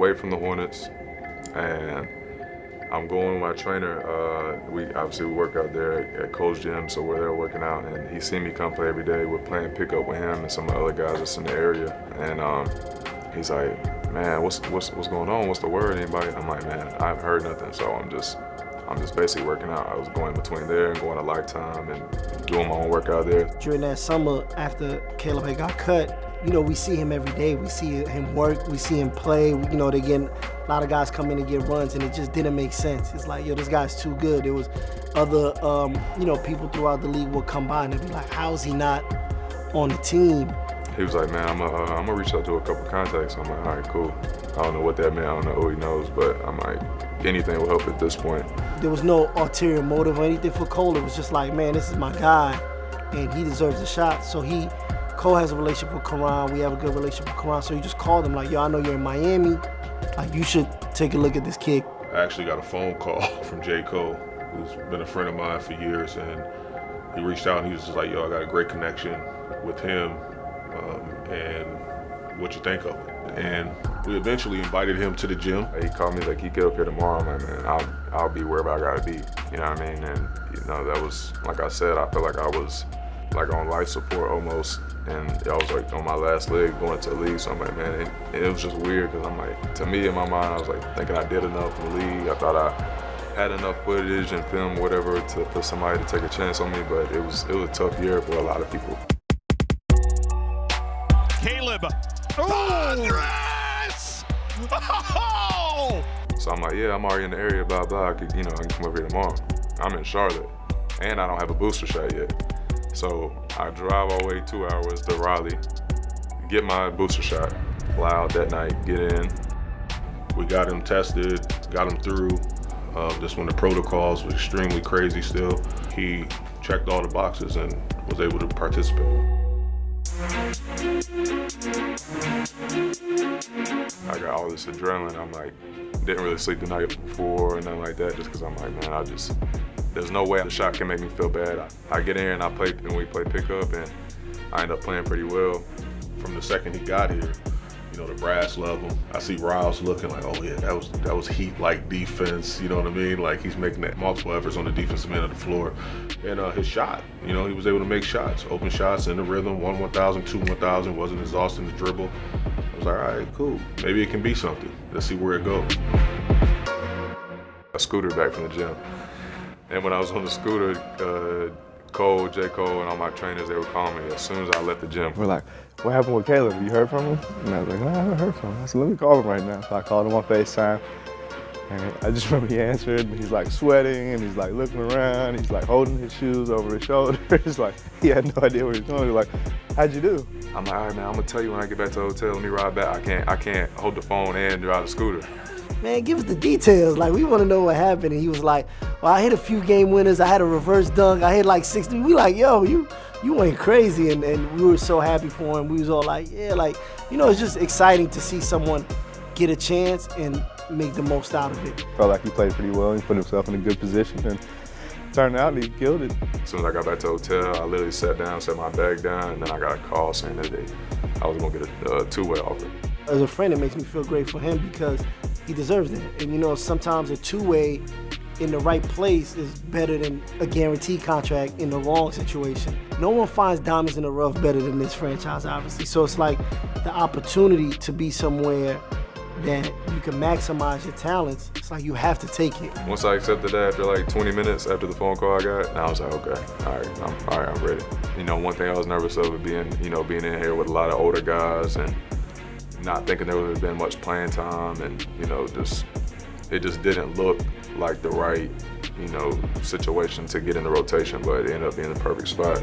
away from the Hornets, and I'm going with my trainer. We work out there at Cole's Gym, so we're there working out, and he seen me come play every day. We're playing pickup with him and some of the other guys that's in the area, and he's like, "Man, what's going on? What's the word? Anybody?" I'm like, "Man, I haven't heard nothing." So I'm just basically working out. I was going between there and going to Lifetime and doing my own workout there. During that summer, after Caleb had got cut, we see him every day. We see him work. We see him play. They get a lot of guys come in and get runs, and it just didn't make sense. It's like, this guy's too good. There was other, people throughout the league would come by and they'd be like, "How is he not on the team?" He was like, "Man, I'm gonna reach out to a couple contacts." I'm like, "All right, cool." I don't know what that meant. I don't know who he knows, but I'm like, anything will help at this point. There was no ulterior motive or anything for Cole. It was just like, man, this is my guy, and he deserves a shot. So Cole has a relationship with Karan. We have a good relationship with Karan. So he just called him like, "Yo, I know you're in Miami. Like, you should take a look at this kid." I actually got a phone call from J. Cole, who's been a friend of mine for years, and he reached out and he was just like, "Yo, I got a great connection with him, and what you think of it?" And we eventually invited him to the gym. He called me like, "He get up here tomorrow." I'm like, "Man, I'll be wherever I gotta be." You know what I mean? And that was, like I said, I felt like I was like on life support almost, and I was like on my last leg going to the league. So I'm like, man, it was just weird because I'm like, to me in my mind, I was like thinking I did enough in the league. I thought I had enough footage and film, whatever, for somebody to take a chance on me. But it was a tough year for a lot of people. Caleb. Thunderous! Oh! So I'm like, yeah, I'm already in the area, blah, blah. I can come over here tomorrow. I'm in Charlotte, and I don't have a booster shot yet. So I drive all the way 2 hours to Raleigh, get my booster shot, fly out that night, get in. We got him tested, got him through. Just when the protocols were extremely crazy still, he checked all the boxes and was able to participate. I got all this adrenaline. I'm like, didn't really sleep the night before and nothing like that, just because I'm like, man, there's no way the shot can make me feel bad. I get in here and we play pickup, and I end up playing pretty well. From the second he got here, the brass love him. I see Riles looking like, oh yeah, that was Heat-like defense, you know what I mean? Like, he's making that multiple efforts on the defensive end of the floor. And his shot, he was able to make shots, open shots in the rhythm, 1-1000, 2-1000, wasn't exhausting the dribble. I was like, all right, cool. Maybe it can be something. Let's see where it goes. I scooted back from the gym. And when I was on the scooter, Cole, J. Cole, and all my trainers, they were calling me as soon as I left the gym. We're like, "What happened with Caleb? You heard from him?" And I was like, "No, I haven't heard from him." I said, "Let me call him right now." So I called him on FaceTime. And I just remember he answered, and he's like sweating, and he's like looking around. He's like holding his shoes over his shoulders. Like, he had no idea what he was doing. He was like, "How'd you do?" I'm like, "All right, man, I'm gonna tell you when I get back to the hotel. Let me ride back. I can't hold the phone and drive the scooter." Man, give us the details. Like, we want to know what happened. And he was like, "Well, I hit a few game winners. I had a reverse dunk. I hit like 60. We like, "Yo, you went crazy." And we were so happy for him. We was all like, yeah, like, it's just exciting to see someone get a chance and make the most out of it. Felt like he played pretty well. He put himself in a good position, and turned out he killed it. As soon as I got back to the hotel, I literally sat down, set my bag down, and then I got a call saying that I was gonna get a two-way offer. As a friend, it makes me feel great for him because he deserves that. And sometimes a two-way in the right place is better than a guaranteed contract in the wrong situation. No one finds diamonds in the rough better than this franchise, obviously. So it's like the opportunity to be somewhere that you can maximize your talents. It's like you have to take it. Once I accepted that after like 20 minutes after the phone call I got, and I was like, okay, all right, I'm ready. One thing I was nervous of was being in here with a lot of older guys and not thinking there would have been much playing time, and it just didn't look like the right situation to get in the rotation, but it ended up being the perfect spot.